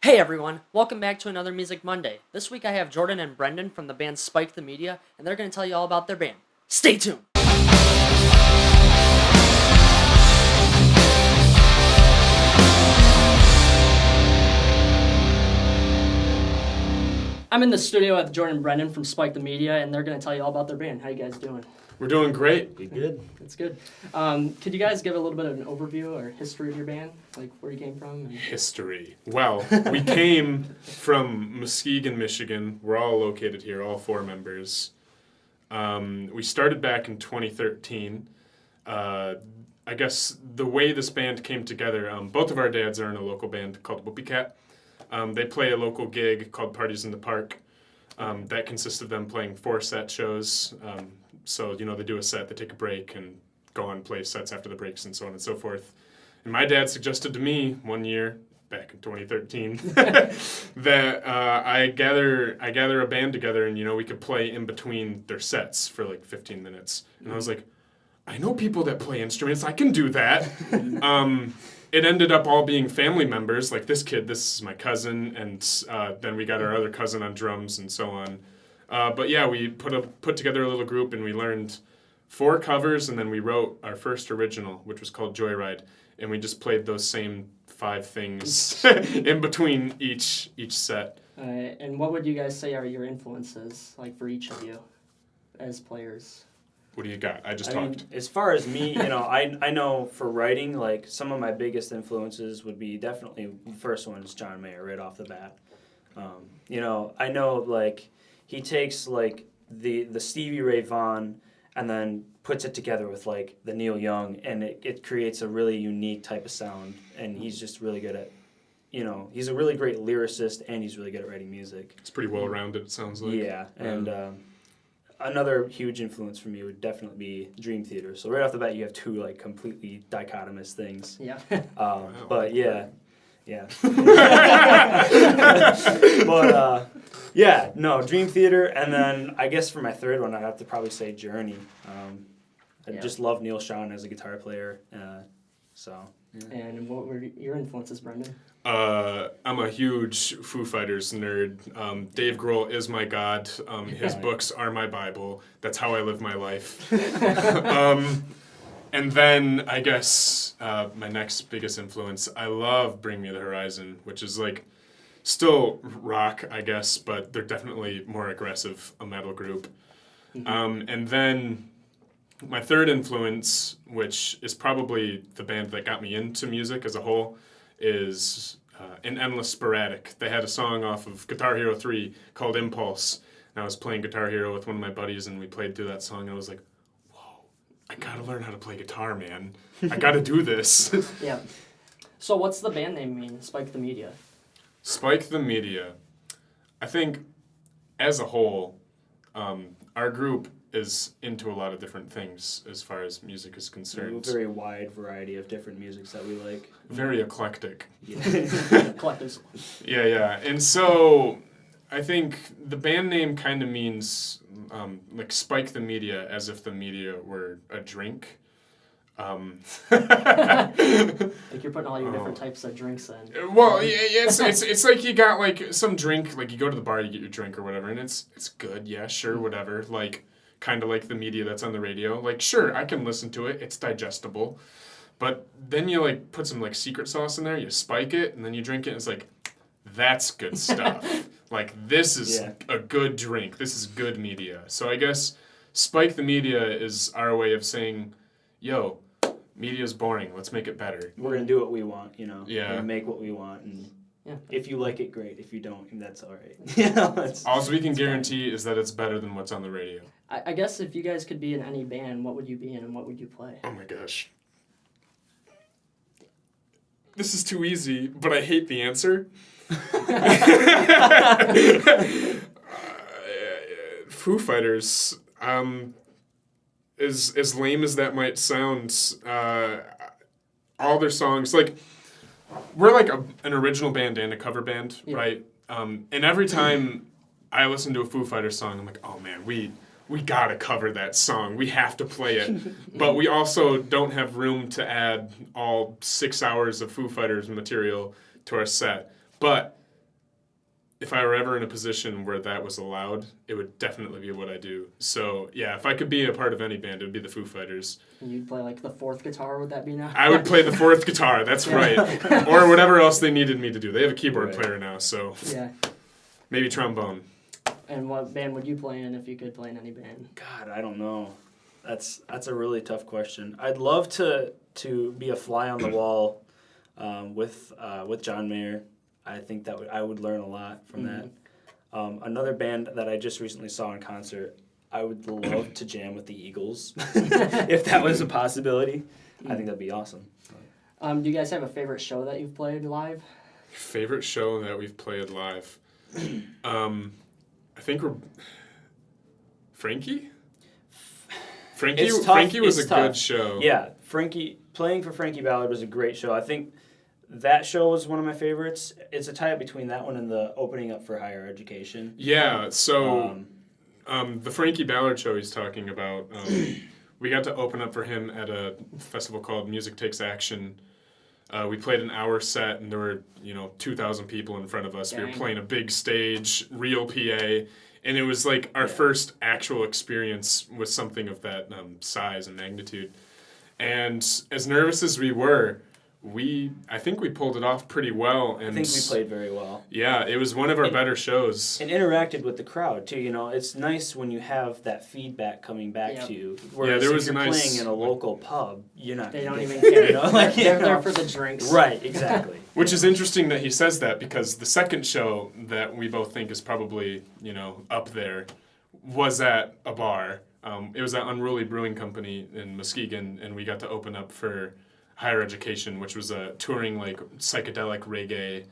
Hey everyone, welcome back to another Music Monday. This week I have Jordan and Brendan from the band Spike the Media, and they're going to tell you all about their band. Stay tuned! I'm in the studio with Jordan and Brendan from Spike the Media, and they're going to tell you all about their band. How you guys doing? We're doing great. Good. That's good. Could you guys give a little bit of an overview or history of your band, like where you came from? History. Well, we came from Muskegon, Michigan. We're all located here, all four members. We started back in 2013. I guess the way this band came together, both of our dads are in a local band called Whoopie Cat. They play a local gig called Parties in the Park. That consists of them playing 4 set shows. So, they do a set, they take a break, and go on and play sets after the breaks and so on and so forth. And my dad suggested to me one year, back in 2013, that I gather a band together and, we could play in between their sets for like 15 minutes. And I was like, I know people that play instruments, I can do that. It ended up all being family members, like this kid, this is my cousin, and then we got our other cousin on drums and so on. But yeah, we put together a little group and we learned 4 covers and then we wrote our first original, which was called Joyride, and we just played those same 5 things in between each set. And what would you guys say are your influences, like for each of you as players? What do you got? I I mean, as far as me, I know for writing, like some of my biggest influences would be definitely the first one is John Mayer right off the bat. I know like he takes like the Stevie Ray Vaughan and then puts it together with like the Neil Young, and it creates a really unique type of sound, and he's just really good at, he's a really great lyricist and he's really good at writing music. It's pretty well rounded, it sounds like. Yeah, and another huge influence for me would definitely be Dream Theater. So right off the bat, you have 2 like completely dichotomous things. Yeah. Wow, but yeah. Dream Theater, and then I guess for my third one, I'd have to probably say Journey. I just love Neil Schon as a guitar player, so. Yeah. And what were your influences, Brendan? I'm a huge Foo Fighters nerd. Dave Grohl is my god. His books are my Bible. That's how I live my life. And then I guess my next biggest influence, I love Bring Me the Horizon, which is like still rock, I guess, but they're definitely more aggressive, a metal group. Mm-hmm. And then my third influence, which is probably the band that got me into music as a whole, is An Endless Sporadic. They had a song off of Guitar Hero 3 called Impulse. And I was playing Guitar Hero with one of my buddies, and we played through that song, and I was like, whoa, I gotta learn how to play guitar, man. I gotta do this. Yeah. So what's the band name mean, Spike the Media? Spike the Media. I think, as a whole, our group is into a lot of different things as far as music is concerned. A very wide variety of different musics that we like. Very eclectic. Yeah. Collectives. Yeah. And so I think the band name kind of means like Spike the Media, as if the media were a drink. Like you're putting all your different types of drinks in. Well, yeah, it's like you got like some drink, like you go to the bar, you get your drink or whatever, and it's good, yeah, sure, whatever. Like kind of like the media that's on the radio. Like sure, I can listen to it, it's digestible. But then you like put some like secret sauce in there, you spike it, and then you drink it, and it's like, that's good stuff. Like this is a good drink. This is good media. So I guess Spike the Media is our way of saying, yo, media's boring. Let's make it better. We're going to do what we want, Yeah. And make what we want. And if you like it, great. If you don't, that's all right. All we can guarantee is that it's better than what's on the radio. I guess if you guys could be in any band, what would you be in and what would you play? Oh my gosh. This is too easy, but I hate the answer. Foo Fighters. As lame as that might sound, all their songs, like, we're like an original band and a cover band, right? And every time I listen to a Foo Fighters song, I'm like, oh man, we gotta cover that song. We have to play it. But we also don't have room to add all 6 hours of Foo Fighters material to our set. But if I were ever in a position where that was allowed, it would definitely be what I do. So, yeah, if I could be a part of any band, it would be the Foo Fighters. You'd play like the fourth guitar, would that be now? I would play the fourth guitar, that's right. Or whatever else they needed me to do. They have a keyboard Right. player now, so Yeah. maybe trombone. And what band would you play in if you could play in any band? God, I don't know. That's a really tough question. I'd love to be a fly on the wall with John Mayer. I think that I would learn a lot from that. Another band that I just recently saw in concert, I would love to jam with the Eagles if that was a possibility. I think that'd be awesome. Do you guys have a favorite show that you've played live? Favorite show that we've played live? I think we're... Frankie? Frankie It's tough. Frankie was It's a tough. good show. Yeah, playing for Frankie Ballard was a great show. I think that show was one of my favorites. It's a tie-up between that one and the opening up for higher education. Yeah, so the Frankie Ballard show he's talking about, we got to open up for him at a festival called Music Takes Action. We played an hour set, and there were 2,000 people in front of us. Dang. We were playing a big stage, real PA, and it was like our first actual experience with something of that size and magnitude. And as nervous as we were, I think we pulled it off pretty well. And I think we played very well. Yeah, it was one of our better shows. And interacted with the crowd too. It's nice when you have that feedback coming back to you. Whereas there if was you're a nice, playing in a local pub, you're not. They gonna don't get even that, care. They're there for the drinks. Right, exactly. Which is interesting that he says that, because the second show that we both think is probably, up there was at a bar. It was at Unruly Brewing Company in Muskegon, and we got to open up for Higher Education, which was a touring psychedelic reggae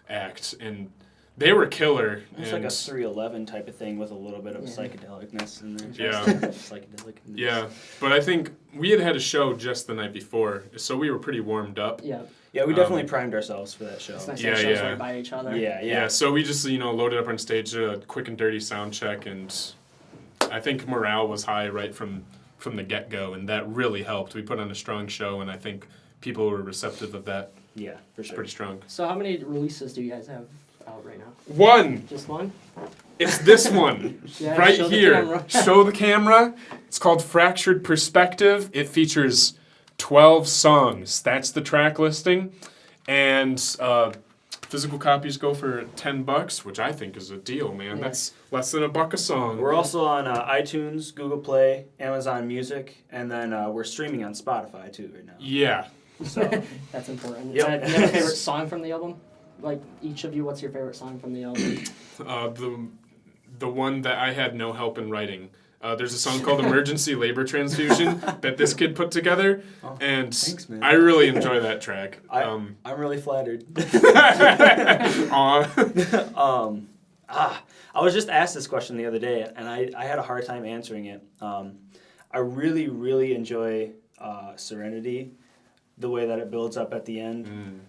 act, and they were killer. It's like a 311 type of thing with a little bit of psychedelicness in there. Yeah. Psychedelic. Yeah, but I think we had a show just the night before, so we were pretty warmed up. Yeah. Yeah, we definitely primed ourselves for that show. It's nice Yeah, to have shows yeah. right by each other. Yeah. So we just loaded up on stage, did a quick and dirty sound check, and I think morale was high right from the get-go, and that really helped. We put on a strong show, and I think people were receptive of that. Yeah, for sure. Pretty strong. So how many releases do you guys have out right now? One! Just one? It's this one. Yeah, right show the here. camera. Show the camera. It's called Fractured Perspective. It features 12 songs. That's the track listing. And physical copies go for $10, which I think is a deal, man. Yeah. That's less than $1 a song. We're also on iTunes, Google Play, Amazon Music, and then we're streaming on Spotify too right now. Yeah. So That's important. Yep. Do you have a favorite song from the album? Like, each of you, what's your favorite song from the album? The one that I had no help in writing. There's a song called Emergency Labor Transfusion that this kid put together, and thanks, man. I really enjoy that track. I'm really flattered. Aw. I was just asked this question the other day, and I had a hard time answering it. I really, really enjoy Serenity, the way that it builds up at the end.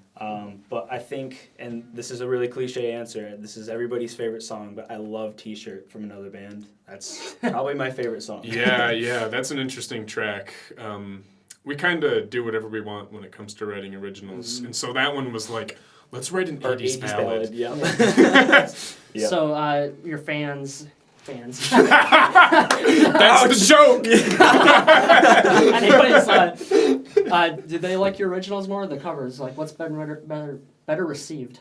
But I think, and this is a really cliche answer, this is everybody's favorite song, but I love T-Shirt from Another Band. That's probably my favorite song. Yeah, that's an interesting track. We kind of do whatever we want when it comes to writing originals, and so that one was like, let's write an Or 80s ballad. Yeah. Yep. So, your fans. That's the joke! Anyways, did they like your originals more or the covers? Like, what's better received?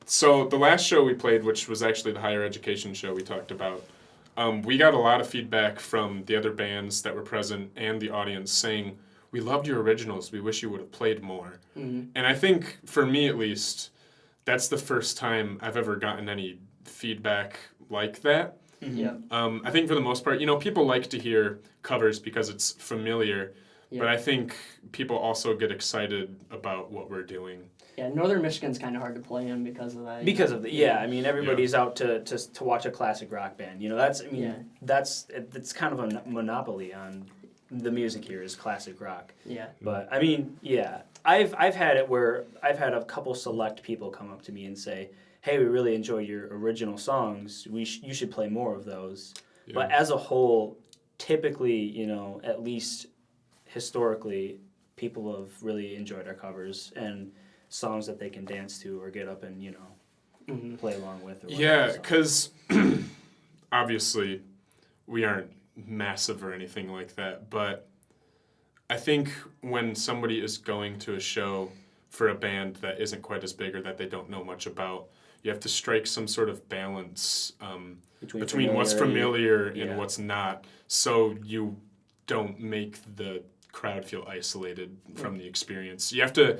So the last show we played, which was actually the higher education show we talked about, we got a lot of feedback from the other bands that were present and the audience saying, we loved your originals, we wish you would have played more. And I think, for me at least, that's the first time I've ever gotten any feedback like that. Yeah. I think for the most part, people like to hear covers because it's familiar, but I think people also get excited about what we're doing. Yeah, Northern Michigan's kind of hard to play in because of that. Because of I mean, everybody's out to watch a classic rock band. It's kind of a monopoly on the music here is classic rock. Yeah. But I mean, I've had it where I've had a couple select people come up to me and say, hey, we really enjoy your original songs. You should play more of those. Yeah. But as a whole, typically, at least historically, people have really enjoyed our covers and songs that they can dance to or get up and, play along with. Or whatever, Yeah, so. because obviously we aren't massive or anything like that, but I think when somebody is going to a show for a band that isn't quite as big or that they don't know much about, you have to strike some sort of balance between what's familiar and what's not, so you don't make the crowd feel isolated from the experience. You have to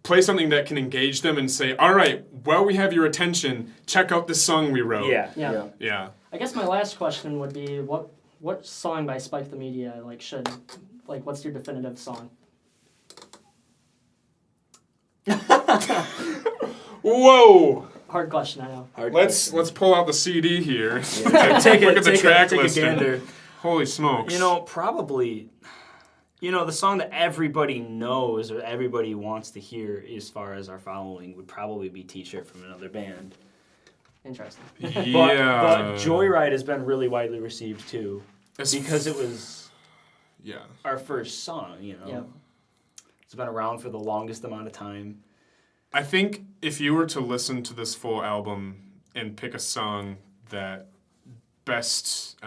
play something that can engage them and say, all right, while we have your attention, check out this song we wrote. Yeah. I guess my last question would be, what song by Spike the Media what's your definitive song? Whoa! Hard question, I know. Let's pull out the CD here. Yeah. Look at the track take list. a gander. Holy smokes! Probably. The song that everybody knows or everybody wants to hear as far as our following would probably be T-Shirt from Another Band. Interesting. Yeah. But Joyride has been really widely received too. Because it was our first song, Yeah. It's been around for the longest amount of time. I think if you were to listen to this full album and pick a song that best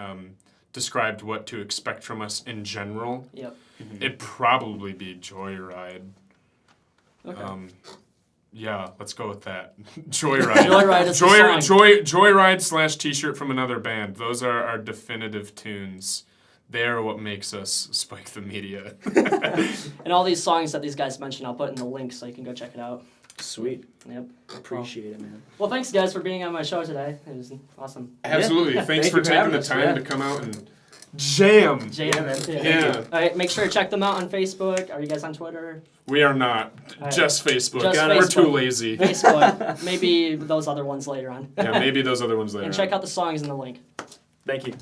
described what to expect from us in general, it'd probably be Joyride. Okay. Yeah, let's go with that. Joyride. Joyride is the song. Joyride / T-Shirt from Another Band. Those are our definitive tunes. They are what makes us Spike the Media. And all these songs that these guys mentioned, I'll put in the link so you can go check it out. Sweet. Yep. Appreciate it, man. Well, thanks guys for being on my show today. It was awesome. Absolutely. Yeah. Thanks Thank for you for taking having the us, time yeah. to come out and jam. Yeah, man. Yeah. All right, make sure to check them out on Facebook. Are you guys on Twitter? We are not. right. Just Facebook. Just We're Facebook. too lazy. Facebook. Maybe those other ones later on. Yeah, maybe those other ones later. And check out the songs in the link. Thank you.